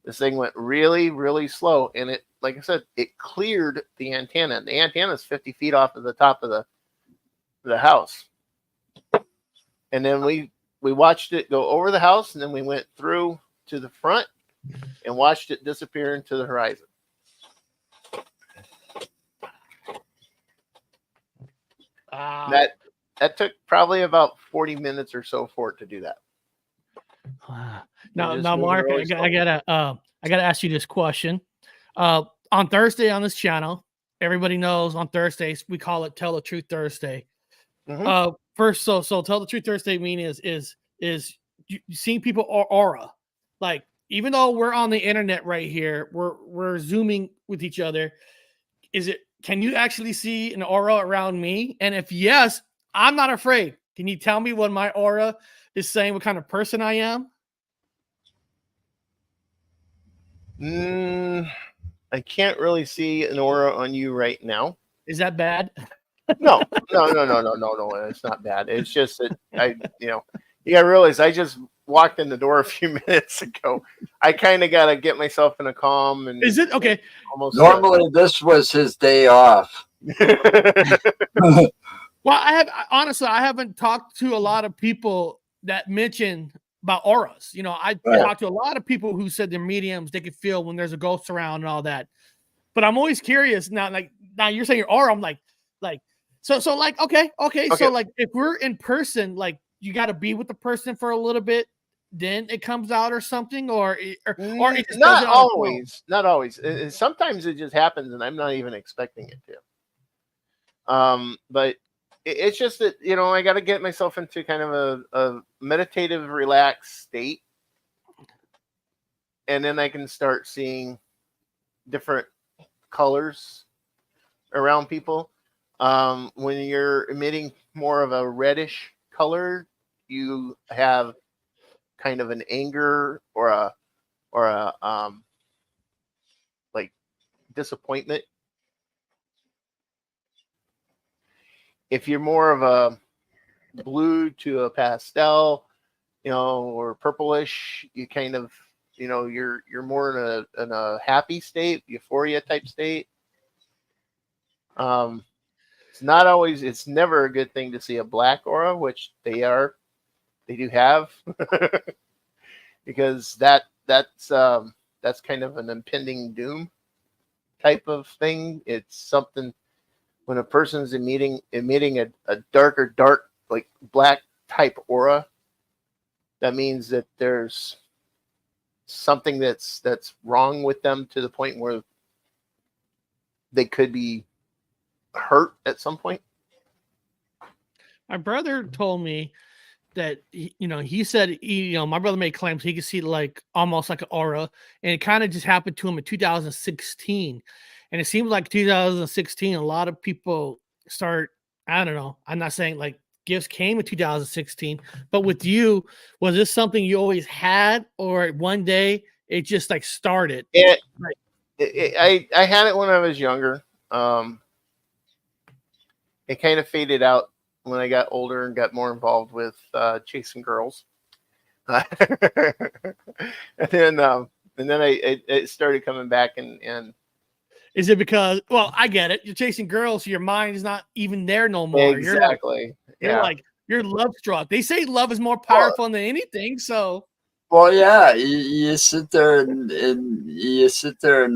Speaker 4: This thing went really, really slow, and it, like I said, it cleared the antenna. The antenna is 50 feet off of the top of the house, and then we watched it go over the house, and then we went through to the front and watched it disappear into the horizon. That took probably about 40 minutes or so for it to do that.
Speaker 1: Now, Mark, really I gotta ask you this question. On Thursday on this channel, everybody knows on Thursdays we call it Tell the Truth Thursday. Mm-hmm. First, so Tell the Truth Thursday meaning is you seeing people aura. Like, even though we're on the internet right here, we're zooming with each other. Can you actually see an aura around me? And if yes, I'm not afraid. Can you tell me what my aura is saying, what kind of person I am?
Speaker 4: I can't really see an aura on you right now.
Speaker 1: Is that bad?
Speaker 4: No. It's not bad. It's just that you gotta realize I just walked in the door a few minutes ago. I kind of gotta get myself in a calm. And
Speaker 1: is it okay?
Speaker 3: Normally, this was his day off.
Speaker 1: Well, I haven't talked to a lot of people that mention about auras. I talked to a lot of people who said they're mediums, they could feel when there's a ghost around and all that. But I'm always curious now. Now you're saying your aura. I'm like, so okay. So like, if we're in person, like, you got to be with the person for a little bit, then it comes out or something, or it just
Speaker 4: not always. Not always. Sometimes it just happens, and I'm not even expecting it to. But it's just that I got to get myself into kind of a meditative, relaxed state, and then I can start seeing different colors around people. When you're emitting more of a reddish color, you have kind of an anger or a like disappointment. If you're more of a blue to a pastel, or purplish, you kind of, you're more in a happy state, euphoria type state. It's never a good thing to see a black aura, which they do have, because that's kind of an impending doom type of thing. It's something when a person's emitting a dark, like black type aura, that means that there's something that's wrong with them to the point where they could be hurt at some point.
Speaker 1: My brother told me that he said my brother made claims he could see like almost like an aura, and it kind of just happened to him in 2016. And it seems like 2016, a lot of people start, I don't know, I'm not saying like gifts came in 2016, but with you, was this something you always had, or one day it just like started?
Speaker 4: I had it when I was younger. It kind of faded out when I got older and got more involved with chasing girls. And then it started coming back and
Speaker 1: is it because, well, I get it, you're chasing girls, so your mind is not even there no more.
Speaker 4: Exactly.
Speaker 1: You're love struck. They say love is more powerful than anything. So,
Speaker 3: well, yeah, you sit there and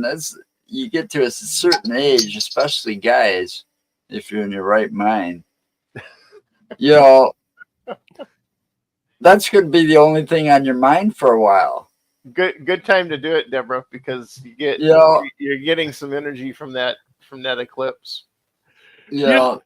Speaker 3: that's, you get to a certain age, especially guys, if you're in your right mind, that's going to be the only thing on your mind for a while.
Speaker 4: Good time to do it, Deborah, because you're getting some energy from that eclipse.
Speaker 3: You know,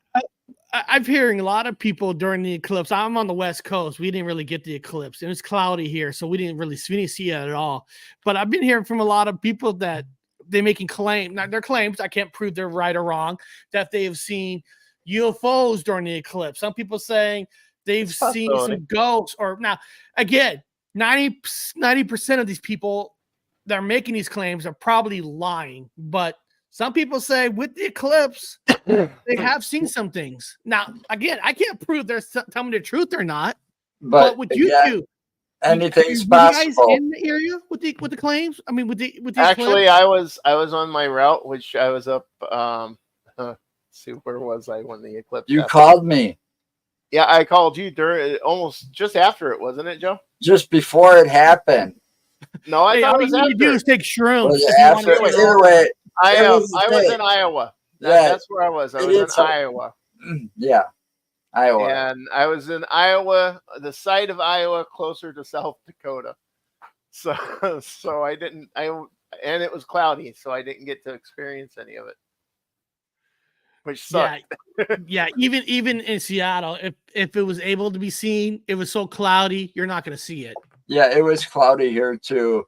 Speaker 1: I'm hearing a lot of people during the eclipse. I'm on the West Coast. We didn't really get the eclipse. It was cloudy here, so we didn't see it at all. But I've been hearing from a lot of people that they're making claims. Not their claims. I can't prove they're right or wrong. That they have seen UFOs during the eclipse. Some people saying they've seen some ghosts. Or now, again, 90% of these people that are making these claims are probably lying. But some people say with the eclipse, they have seen some things. Now, again, I can't prove they're telling the truth or not. But what you do,
Speaker 3: anything's
Speaker 1: were you guys
Speaker 3: possible.
Speaker 1: in the area with the claims? I mean, with the
Speaker 4: Actually,
Speaker 1: eclipse?
Speaker 4: I was on my route, which I was up. Let's see, where was I when the eclipse?
Speaker 3: You
Speaker 4: happened?
Speaker 3: called me.
Speaker 4: Yeah, I called you during almost just after it, wasn't it, Joe?
Speaker 3: Just before it happened.
Speaker 4: No, I thought
Speaker 1: all
Speaker 4: it was
Speaker 1: you need
Speaker 4: after.
Speaker 1: to do is take shrooms.
Speaker 3: Was
Speaker 1: If
Speaker 3: it
Speaker 1: you
Speaker 3: after?
Speaker 1: want to
Speaker 3: Either way,
Speaker 4: I was in Iowa. That's where I was. I was in Iowa.
Speaker 3: Yeah, Iowa.
Speaker 4: And I was in Iowa, the site of Iowa, closer to South Dakota. So I didn't. And it was cloudy, so I didn't get to experience any of it, which sucked.
Speaker 1: Yeah. Even in Seattle, if it was able to be seen, it was so cloudy, you're not going to see it.
Speaker 3: Yeah, it was cloudy here too,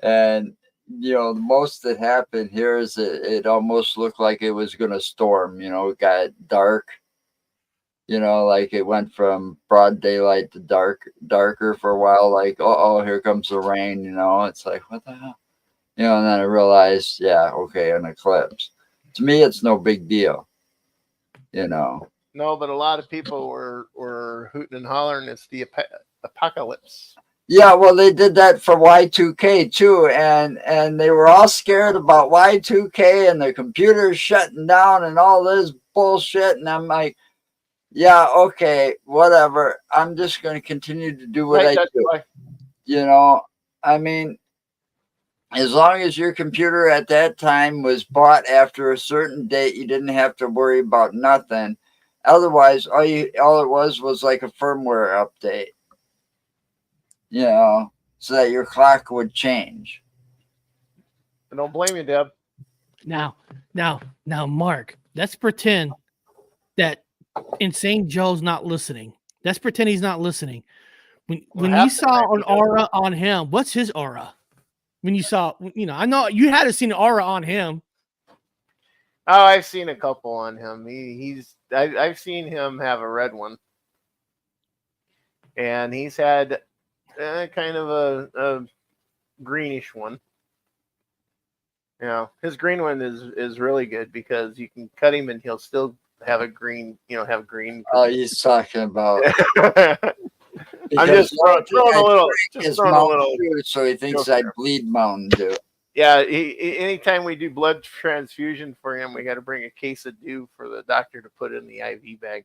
Speaker 3: and the most that happened here is it almost looked like it was going to storm. It got dark. Like it went from broad daylight to darker for a while. Like, oh, here comes the rain. It's like, what the hell? And then I realized, yeah, okay, an eclipse. To me, it's no big deal.
Speaker 4: No, but a lot of people were hooting and hollering. It's the apocalypse.
Speaker 3: Yeah, well, they did that for Y2K too, and they were all scared about Y2K and the computers shutting down and all this bullshit. And I'm like, yeah, okay, whatever. I'm just going to continue to do what I do. I mean, as long as your computer at that time was bought after a certain date, you didn't have to worry about nothing. Otherwise, all it was like a firmware update. So that your clock would change.
Speaker 4: I don't blame you, Deb.
Speaker 1: Now, Mark, let's pretend that Insane Joe's not listening. Let's pretend he's not listening. When you saw an aura on him, what's his aura? When you saw, I know you had to see an aura on him.
Speaker 4: Oh, I've seen a couple on him. I've seen him have a red one, and he's had kind of a greenish one. His green one is really good because you can cut him and he'll still have a green. Have green.
Speaker 3: Oh, he's talking about.
Speaker 4: I'm just throwing a little.
Speaker 3: So he thinks I bleed Mountain Dew.
Speaker 4: Yeah, anytime we do blood transfusion for him, we got to bring a case of Dew for the doctor to put in the IV bag.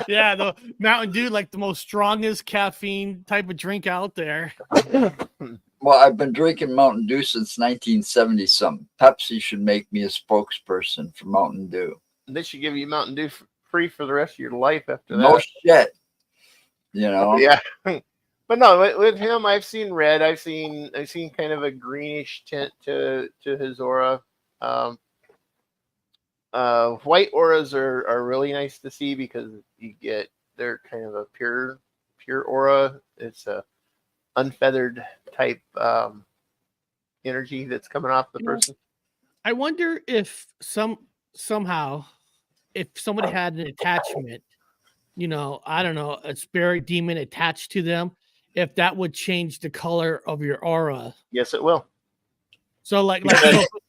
Speaker 1: Yeah, the Mountain Dew, like the most strongest caffeine type of drink out there.
Speaker 3: Well, I've been drinking Mountain Dew since 1970 something. Pepsi should make me a spokesperson for Mountain Dew.
Speaker 4: They should give you Mountain Dew free for the rest of your life after that.
Speaker 3: No shit.
Speaker 4: Yeah. But no, with him, I've seen red. I've seen kind of a greenish tint to his aura. White auras are really nice to see because they're kind of a pure aura. It's a unfeathered type energy that's coming off the person.
Speaker 1: I wonder if somehow if somebody had an attachment, I don't know, a spirit demon attached to them, if that would change the color of your aura.
Speaker 4: Yes, it will.
Speaker 1: So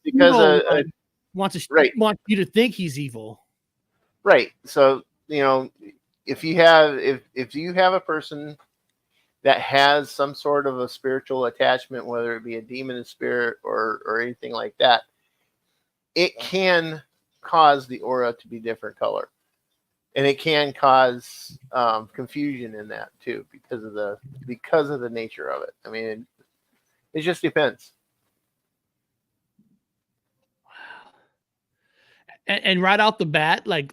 Speaker 4: because
Speaker 1: wants you to think he's evil.
Speaker 4: Right. So, if you have a person that has some sort of a spiritual attachment, whether it be a demon, a spirit, or anything like that, it can cause the aura to be different color. And it can cause confusion in that too, because of the nature of it. I mean, it just depends.
Speaker 1: And right out the bat, like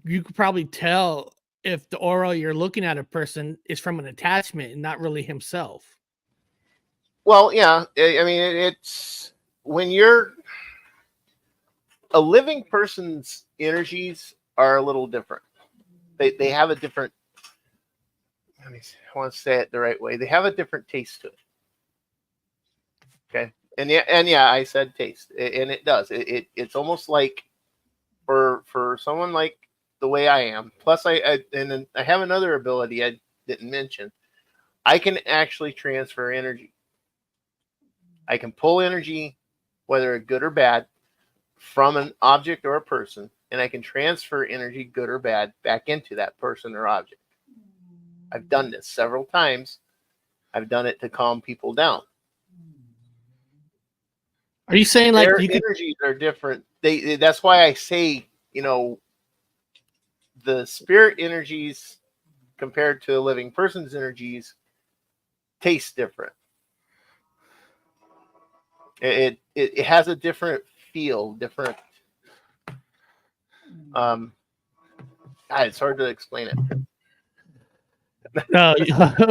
Speaker 1: you could probably tell if the aura you're looking at a person is from an attachment and not really himself.
Speaker 4: Well, yeah. I mean, it's when you're a living person's energies are a little different. They have a different. I want to say it the right way. They have a different taste to it. Okay, and yeah, I said taste, and it does. It's almost like for someone like the way I am. Plus, I have another ability I didn't mention. I can actually transfer energy. I can pull energy, whether good or bad, from an object or a person, and I can transfer energy, good or bad, back into that person or object. I've done this several times. I've done it to calm people down.
Speaker 1: Are you saying like
Speaker 4: their
Speaker 1: you
Speaker 4: energies are different? That's why I say, the spirit energies compared to a living person's energies taste different. It has a different feel, different. It's hard to explain it.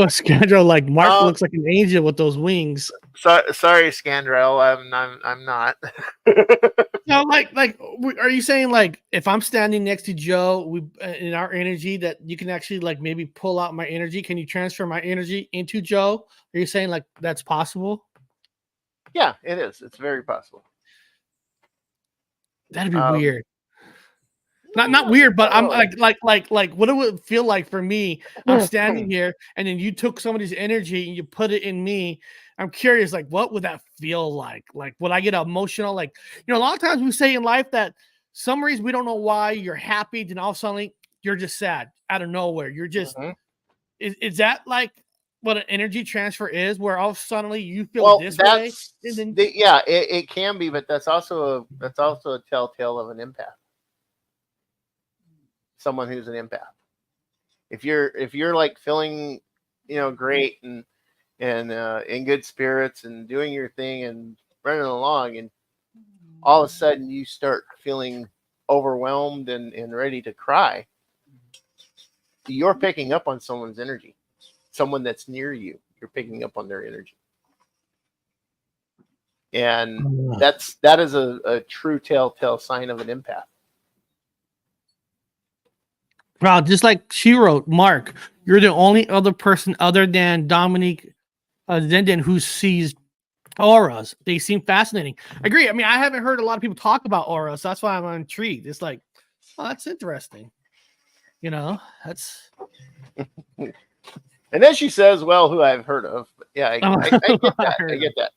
Speaker 1: Scandal, like Mark looks like an angel with those wings.
Speaker 4: Sorry, Scandrel, I'm not.
Speaker 1: No, like, are you saying like if I'm standing next to Joe, we in our energy that you can actually like maybe pull out my energy? Can you transfer my energy into Joe? Are you saying like that's possible?
Speaker 4: Yeah, it is. It's very possible.
Speaker 1: That'd be weird. Not weird, but I'm like what it would feel like for me. I'm standing here, and then you took somebody's energy and you put it in me. I'm curious, like, what would that feel like? Like, would I get emotional? Like, a lot of times we say in life that some reason we don't know why you're happy, then all of a sudden you're just sad out of nowhere. You're just is that like what an energy transfer is, where all of a sudden you feel this way? And then,
Speaker 4: it can be, but that's also a telltale of an empath. Someone who's an empath. If you're like feeling, great and in good spirits and doing your thing and running along, and all of a sudden you start feeling overwhelmed and ready to cry, you're picking up on someone's energy. Someone that's near you, you're picking up on their energy. And that is a true telltale sign of an empath.
Speaker 1: Wow, just like she wrote, Mark, you're the only other person other than Dominique Zenden who sees auras. They seem fascinating. I agree. I mean, I haven't heard a lot of people talk about auras, so that's why I'm intrigued. It's like, oh, that's interesting. That's.
Speaker 4: And then she says, "Well, who I've heard of." Yeah, I get that. I get that.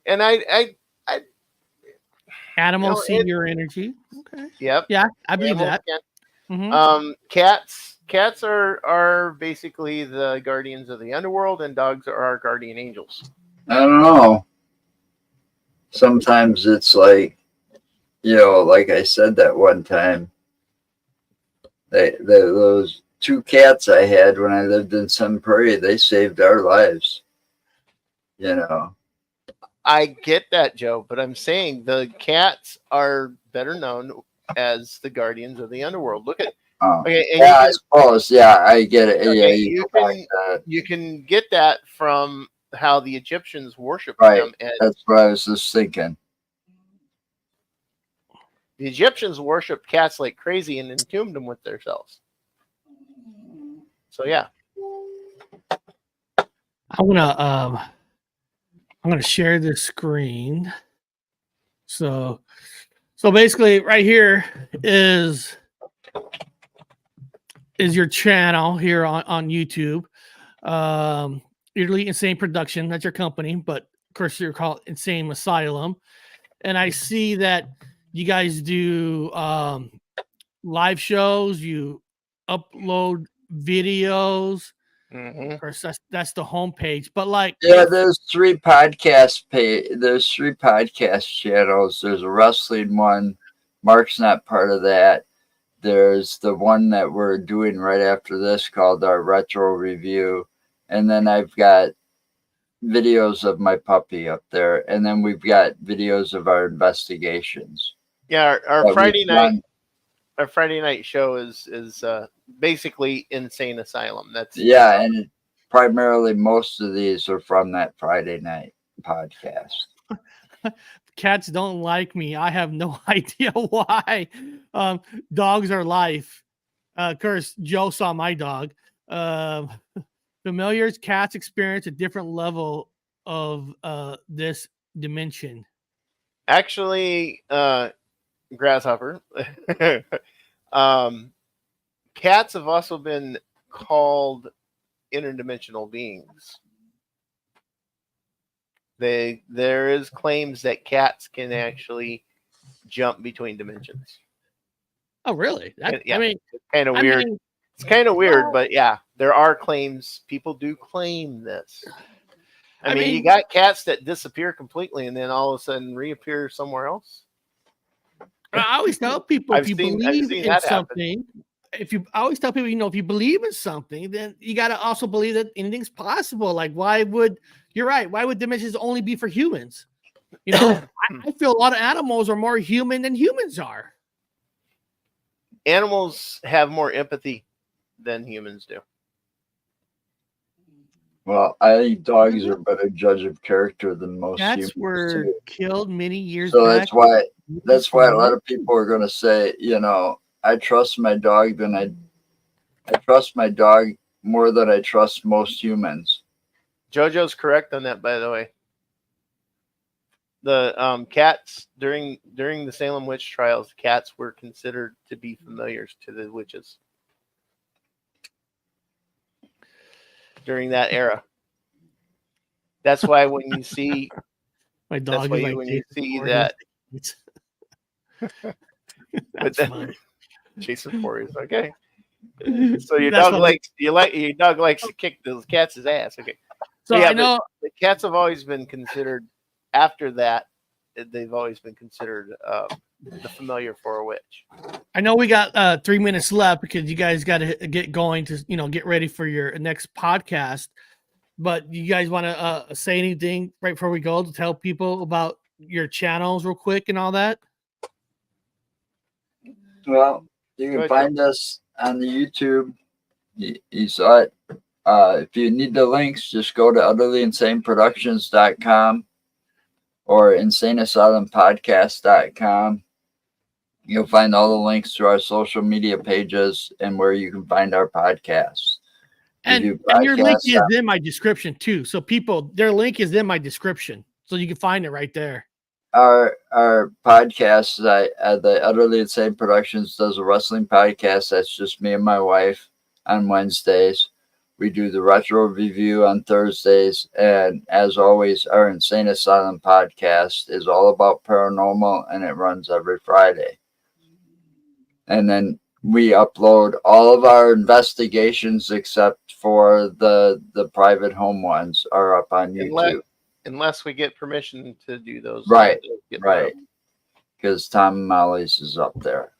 Speaker 4: And I
Speaker 1: animals see your energy. Okay.
Speaker 4: Yep.
Speaker 1: Yeah, I believe that.
Speaker 4: Cats are basically the guardians of the underworld, and dogs are our guardian angels.
Speaker 3: I don't know. Sometimes it's like, like I said that one time, those two cats I had when I lived in Sun Prairie, they saved our lives.
Speaker 4: I get that, Joe, but I'm saying the cats are better known as the guardians of the underworld. Look at
Speaker 3: I suppose. Yeah, I get it. Okay,
Speaker 4: you can get that from how the Egyptians worshiped them. And
Speaker 3: that's what I was just thinking.
Speaker 4: The Egyptians worshipped cats like crazy and entombed them with themselves. So yeah,
Speaker 1: I'm gonna share this screen. So basically, right here is your channel here on YouTube. Usually Insane Production, that's your company, but of course you're called Insane Asylum. And I see that you guys do live shows, you upload videos. Of course, that's the homepage. But like,
Speaker 3: there's three podcast channels. There's a wrestling one. Mark's not part of that. There's the one that we're doing right after this called our retro review. And then I've got videos of my puppy up there. And then we've got videos of our investigations.
Speaker 4: Yeah, our Friday night show is basically Insane Asylum. That's
Speaker 3: and primarily most of these are from that Friday night podcast.
Speaker 1: cats don't like me. I have no idea why. Dogs are life. Of course, Joe saw my dog. Familiars, cats experience a different level of this dimension.
Speaker 4: Actually, grasshopper. Cats have also been called interdimensional beings. There is claims that cats can actually jump between dimensions.
Speaker 1: Oh, really?
Speaker 4: Yeah,
Speaker 1: I mean,
Speaker 4: it's kind of weird. It's kind of weird, but yeah, there are claims. People do claim this. I mean, you got cats that disappear completely and then all of a sudden reappear somewhere else.
Speaker 1: I always tell people if you believe in something, I always tell people, if you believe in something, then you got to also believe that anything's possible. Like, you're right. Why would dimensions only be for humans? I feel a lot of animals are more human than humans are.
Speaker 4: Animals have more empathy than humans do.
Speaker 3: Well, I think dogs are a better judge of character than most humans.
Speaker 1: Cats were killed many years
Speaker 3: so
Speaker 1: back.
Speaker 3: That's why a lot of people are going to say, I trust my dog I trust my dog more than I trust most humans.
Speaker 4: JoJo's correct on that, by the way. The cats during the Salem witch trials, cats were considered to be familiars to the witches during that era. That's why when you see
Speaker 1: my dog,
Speaker 4: when you see that,
Speaker 1: that's funny.
Speaker 4: Jason Voorhees, okay. So your dog likes to kick those cats' ass, okay.
Speaker 1: So yeah, I know
Speaker 4: the cats have always been considered. After that, they've always been considered the familiar for a witch.
Speaker 1: I know we got 3 minutes left because you guys got to get going to get ready for your next podcast. But you guys want to say anything right before we go to tell people about your channels real quick and all that?
Speaker 3: Well, you can find us on the YouTube. You saw it. If you need the links, just go to utterlyinsaneproductions.com or insaneasylumpodcast.com. You'll find all the links to our social media pages and where you can find our podcasts.
Speaker 1: And your link is in my description too. So their link is in my description. So you can find it right there.
Speaker 3: Our podcasts, the Utterly Insane Productions does a wrestling podcast. That's just me and my wife on Wednesdays. We do the retro review on Thursdays. And as always, our Insane Asylum podcast is all about paranormal, and it runs every Friday. And then we upload all of our investigations except for the private home ones are up on YouTube.
Speaker 4: Unless we get permission to do those.
Speaker 3: Right. Because Tom Molly's is up there.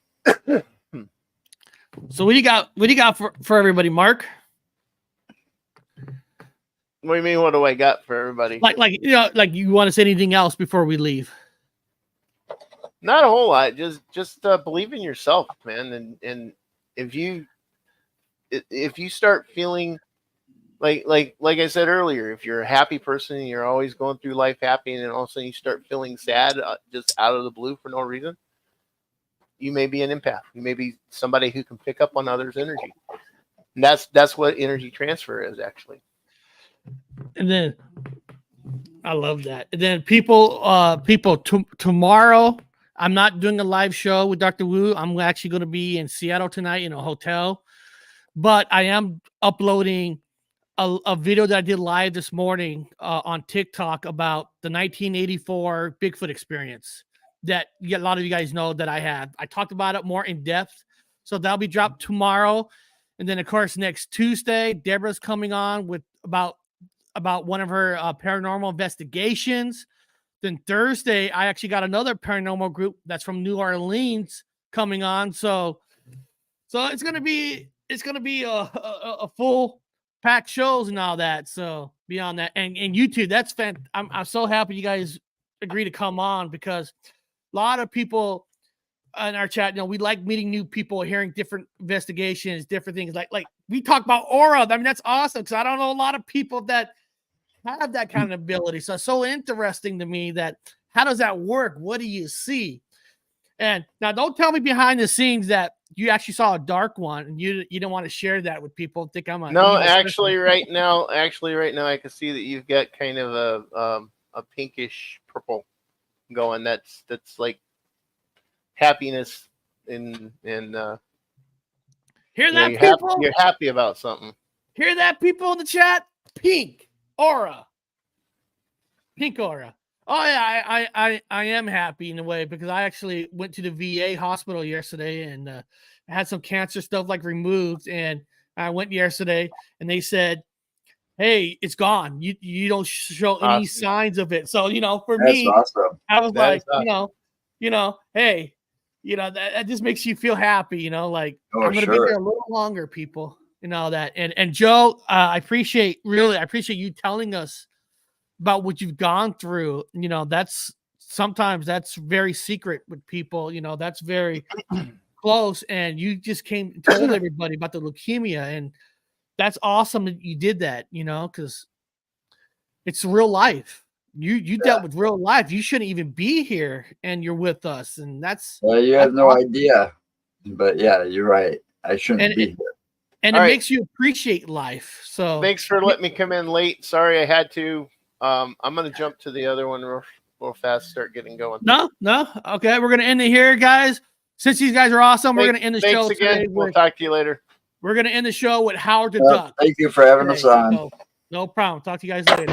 Speaker 1: So what do you got for everybody, Mark?
Speaker 4: What do you mean, what do I got for everybody?
Speaker 1: Like you want to say anything else before we leave?
Speaker 4: Not a whole lot. Just believe in yourself, man. And if you start feeling like I said earlier, if you're a happy person and you're always going through life happy, and then all of a sudden you start feeling sad just out of the blue for no reason, you may be an empath. You may be somebody who can pick up on others' energy. And that's what energy transfer is, actually.
Speaker 1: And then I love that. And then tomorrow, I'm not doing a live show with Dr. Wu. I'm actually going to be in Seattle tonight in a hotel, but I am uploading a video that I did live this morning on TikTok about the 1984 Bigfoot experience that a lot of you guys know that I had. I talked about it more in depth. So that'll be dropped tomorrow. And then of course, next Tuesday, Deborah's coming on with about one of her paranormal investigations. Then Thursday, I actually got another paranormal group that's from New Orleans coming on. So it's gonna be a full packed shows and all that. So beyond that, and YouTube, that's fantastic. I'm so happy you guys agree to come on, because a lot of people in our chat, we like meeting new people, hearing different investigations, different things. Like we talk about aura. I mean, that's awesome, because I don't know a lot of people that have that kind of ability. So it's so interesting to me that How does that work? What do you see? And now don't tell me behind the scenes that you actually saw a dark one and you didn't want to share that with people. Think I'm a
Speaker 4: No,
Speaker 1: evil
Speaker 4: actually,
Speaker 1: person.
Speaker 4: right now, I can see that you've got kind of a pinkish purple going. That's like happiness in
Speaker 1: Hear
Speaker 4: you know,
Speaker 1: that, people?
Speaker 4: you're happy about something.
Speaker 1: Hear that, people in the chat? Pink aura. Pink aura. Oh yeah, I am happy in a way because I actually went to the VA hospital yesterday and I had some cancer stuff like removed, and I went yesterday and they said, "Hey, it's gone. You don't show any
Speaker 4: Awesome.
Speaker 1: signs of it." So for
Speaker 3: That's
Speaker 1: me,
Speaker 3: awesome.
Speaker 1: I was
Speaker 4: That
Speaker 1: like,
Speaker 4: is awesome.
Speaker 1: hey, that just makes you feel happy, like
Speaker 3: Oh,
Speaker 1: I'm gonna be
Speaker 3: sure.
Speaker 1: here a little longer, people, that. And Joe, I appreciate you telling us about what you've gone through. That's sometimes that's very secret with people, that's very close. And you just came and told everybody about the leukemia, and that's awesome that you did that, because it's real life. You dealt with real life. You shouldn't even be here, and you're with us, and that's
Speaker 3: You have no
Speaker 1: awesome.
Speaker 3: idea. But yeah, you're right. I shouldn't be here.
Speaker 1: And
Speaker 4: All
Speaker 1: it
Speaker 4: right.
Speaker 1: makes you appreciate life. So
Speaker 4: Thanks for letting me come in late. Sorry I had to. I'm going to jump to the other one real fast, start getting going.
Speaker 1: No. Okay, we're going to end it here, guys. Since these guys are awesome, we're going to end the show
Speaker 4: again.
Speaker 1: today.
Speaker 4: We'll talk to you later.
Speaker 1: We're going to end the show with Howard the
Speaker 3: Well,
Speaker 1: Duck.
Speaker 3: thank you for having us on.
Speaker 1: So, no problem. Talk to you guys later.